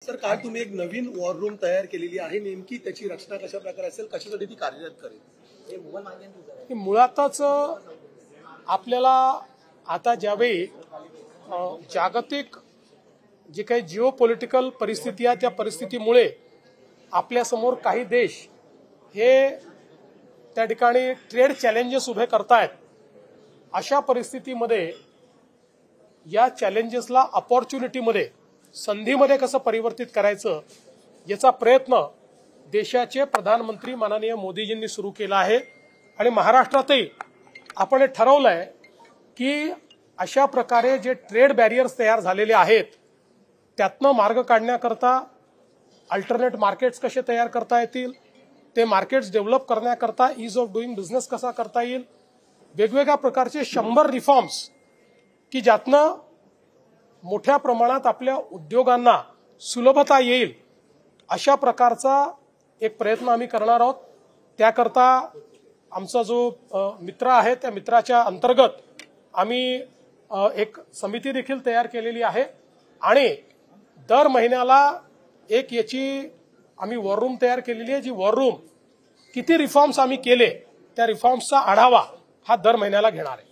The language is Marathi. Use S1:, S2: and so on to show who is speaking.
S1: सर, काल तुम्ही एक नवीन वॉर रूम तयार केलेली आहे, नेमकी त्याची रचना कशा प्रकारे असेल, कशासाठी ती कार्यरत करेल?
S2: मुळातच आपल्याला आता ज्यावेळी जागतिक जे काही जिओ पॉलिटिकल परिस्थिती आहे त्या परिस्थितीमुळे आपल्यासमोर काही देश हे त्या ठिकाणी ट्रेड चॅलेंजेस उभे करतायत, अशा परिस्थितीमध्ये या चॅलेंजेसला अपॉर्च्युनिटीमध्ये, संधीमध्ये कसं परिवर्तित करायचं याचा प्रयत्न देशाचे प्रधानमंत्री माननीय मोदीजींनी सुरू केला आहे। आणि महाराष्ट्रातही आपण हे ठरवलंय की अशा प्रकारे जे ट्रेड बॅरियर्स तयार झालेले आहेत त्यातनं मार्ग काढण्याकरता अल्टरनेट मार्केट्स कसे तयार करता येतील, ते मार्केट्स डेव्हलप करण्याकरता ईज ऑफ डुईंग बिझनेस कसा करता येईल, वेगवेगळ्या प्रकारचे 100 रिफॉर्म्स की ज्यातनं मोठ्या प्रमाणात आपल्या उद्योगांना सुलभता येईल अशा प्रकारचा एक प्रयत्न आम्ही करणार आहोत। त्याकरता आमचा जो मित्र आहे त्या मित्राच्या अंतर्गत आम्ही एक समिती देखील तयार केलेली आहे आणि दर महिन्याला एक याची आम्ही वॉर रूम तयार केलेली आहे, जी वॉर रूम किती रिफॉर्म्स आम्ही केले त्या रिफॉर्म्सचा आढावा हा दर महिन्याला घेणार आहे।